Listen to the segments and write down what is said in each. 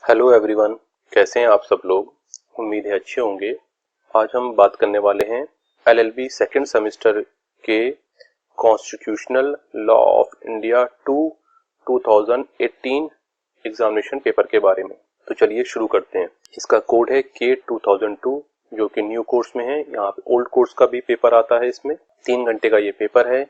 Hello everyone, कैसे हैं आप सब लोग। उम्मीद है अच्छे होंगे। आज हम बात करने वाले हैं एलएलबी सेकंड सेमेस्टर के constitutional law of India 2018 examination paper के बारे में। तो चलिए शुरू करते हैं। इसका कोड है K2002 जो कि न्यू कोर्स में है। यहाँ पे ओल्ड कोर्स का भी पेपर आता है। इसमें 3 घंटे का ये पेपर है।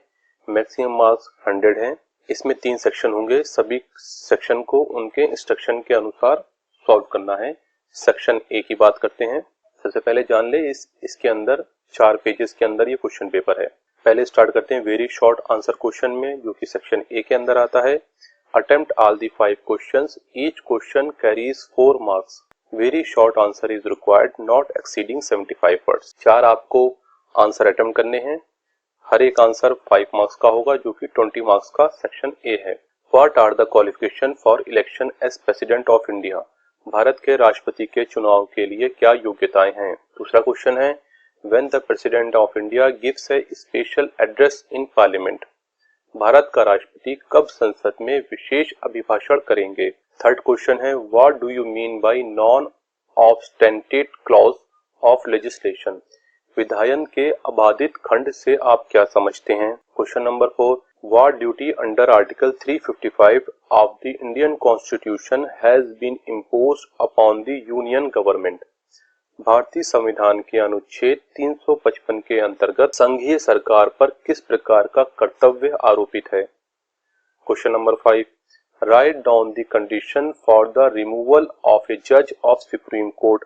मैक्सिमम मार्क्स 100 हैं। इसमें 3 सेक्शन होंगे। सभी सेक्शन को उनके इंस्ट्रक्शन के अनुसार सॉल्व करना है। सेक्शन ए की बात करते हैं। सबसे पहले जान ले इसके अंदर 4 पेजेस के अंदर ये क्वेश्चन पेपर है। पहले स्टार्ट करते हैं वेरी शॉर्ट आंसर क्वेश्चन में, जो कि सेक्शन ए के अंदर आता है। Attempt all the 5 questions, each question carries 4 marks. Very short answer is required, not exceeding 75 words. 4 आपको आंसर अटेम्प्ट करने हैं। हर एक आंसर 5 मार्क्स का होगा, जो कि 20 मार्क्स का सेक्शन ए है। What are the qualification for election as president of India. भारत के राष्ट्रपति के चुनाव के लिए क्या योग्यताएं हैं। दूसरा क्वेश्चन है when the president of India gives a special address in parliament. Bharat का राष्ट्रपति कब संसद में विशेष अभिभाषण करेंगे। थर्ड क्वेश्चन है what do you mean by non obstanted clause of legislation. विधायन के अबाधित खंड से आप क्या समझते हैं। Question number 4 What duty under Article 355 of the Indian Constitution has been imposed upon the Union Government? भारतीय संविधान के अनुच्छेद 355 के अंतर्गत संघीय सरकार पर किस प्रकार का कर्तव्य आरोपित है। Question number 5 Write down the condition for the removal of a judge of Supreme Court.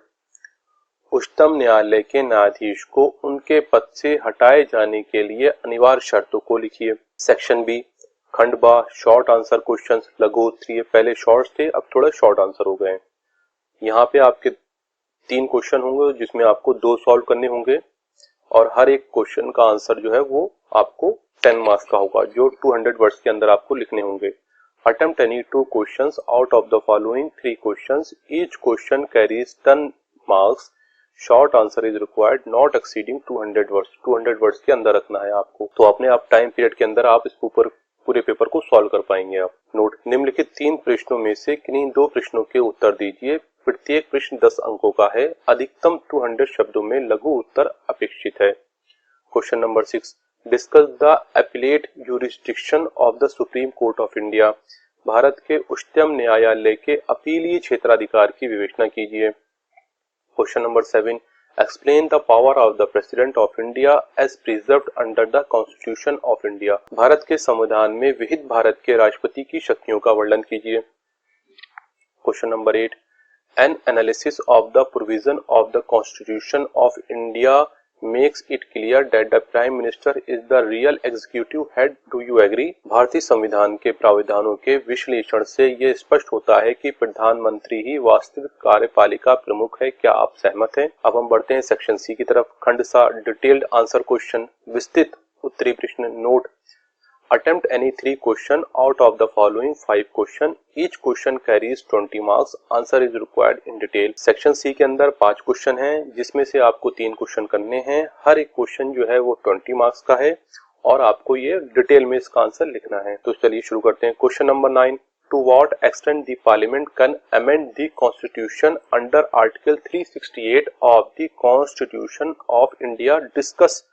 उच्चतम न्यायालय के न्यायाधीश को उनके पद से हटाए जाने के लिए अनिवार्य शर्तों को लिखिए। सेक्शन बी खंड बा शॉर्ट आंसर क्वेश्चंस लघु उत्तरीय। पहले शॉर्ट थे, अब थोड़ा शॉर्ट आंसर हो गए। यहाँ पे आपके 3 क्वेश्चन होंगे जिसमें आपको 2 सॉल्व करने होंगे और हर एक क्वेश्चन का आंसर जो है वो आपको 10 मार्क्स का होगा, जो 200 वर्ड्स के अंदर आपको लिखने होंगे। Attempt any 2 questions out of the following 3 questions, each question carries 10 marks. Short answer is required, not exceeding 200 words. 200 words के अंदर रखना है आपको। तो अपने आप टाइम पीरियड के अंदर आप इस पूरे पेपर को सॉल्व कर पाएंगे आप। नोट, निम्नलिखित 3 प्रश्नों में से किन्हीं 2 प्रश्नों के उत्तर दीजिए। प्रत्येक प्रश्न 10 अंकों का है। अधिकतम 200 शब्दों में लघु उत्तर अपेक्षित है। Question number 6 discuss the appellate jurisdiction of the supreme court of India. भारत के उच्चतम न्यायालय के अपीलीय क्षेत्राधिकार की विवेचना कीजिए। Question number 7 Explain the power of the President of India as preserved under the Constitution of India. Bharat के संविधान में विहित भारत के राष्ट्रपति की शक्तियों का वर्णन कीजिए। Question number 8 An analysis of the provision of the Constitution of India makes it clear that the Prime Minister is the real executive head. Do you agree? भारतीय संविधान के प्रावधानों के विश्लेषण से यह स्पष्ट होता है कि प्रधानमंत्री ही वास्तविक कार्यपालिका प्रमुख है। क्या आप सहमत हैं। अब हम बढ़ते हैं सेक्शन सी की तरफ। खंड सा डिटेल्ड आंसर क्वेश्चन, विस्तृत उत्तरी प्रश्न। Note, attempt any 3 question out of the following 5 question, each question carries 20 marks. Answer is required in detail. Section C के अंदर 5 क्वेश्चन हैं जिसमें से आपको 3 क्वेश्चन करने हैं। हर एक क्वेश्चन जो है वो 20 मार्क्स का है और आपको ये डिटेल में इसका आंसर लिखना है। तो चलिए शुरू करते हैं। Question number 9 To what extent the Parliament can amend the Constitution under Article 368 of the Constitution of India? Discuss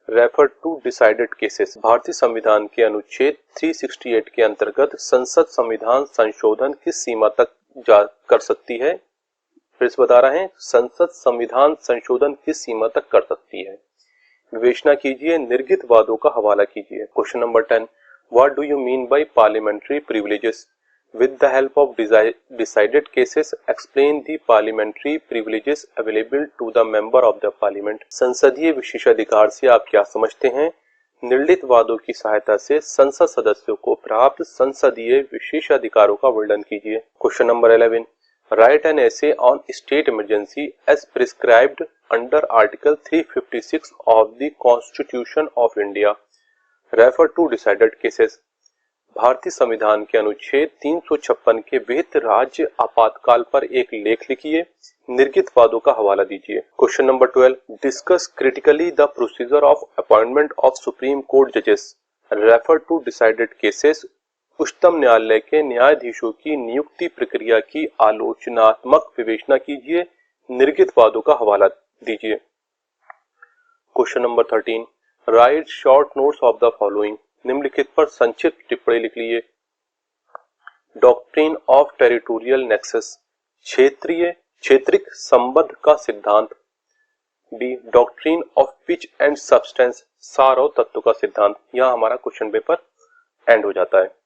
refer to decided cases. भारतीय संविधान के अनुच्छेद 368 के अंतर्गत संसद संविधान संशोधन किस सीमा तक जा कर सकती है। फिर से बता रहे हैं, संसद संविधान संशोधन किस सीमा तक कर सकती है। विवेचना कीजिए, निर्गत वादों का हवाला कीजिए। Question number 10 what do you mean bye parliamentary privileges. With the help of decided cases, explain the parliamentary privileges available to the member of the parliament. संसदीय विशेषाधिकार से आप क्या समझते हैं। निर्णीत वादों की सहायता से संसद सदस्यों को प्राप्त संसदीय विशेषाधिकारों का वर्णन कीजिए। Question number 11 Write an essay on state emergency as prescribed under Article 356 of the Constitution of India. Refer to decided cases. भारतीय संविधान के अनुच्छेद 356 के विहित राज्य आपातकाल पर एक लेख लिखिए। निर्गत वादों का हवाला दीजिए। Question number 12 discuss critically the procedure of appointment of supreme court जजेस। रेफर टू डिसाइडेड केसेस उच्चतम न्यायालय के न्यायाधीशों की नियुक्ति प्रक्रिया की आलोचनात्मक विवेचना कीजिए। निर्गत वादों का हवाला दीजिए। Question number 13, write short notes of the following. निम्नलिखित पर संक्षिप्त टिप्पणी लिख लीजिए। डॉक्ट्रिन ऑफ टेरिटोरियल नेक्सस, क्षेत्रिक संबंध का सिद्धांत। B, doctrine of pith and substance, सार और तत्व का सिद्धांत। यहाँ हमारा क्वेश्चन पेपर एंड हो जाता है।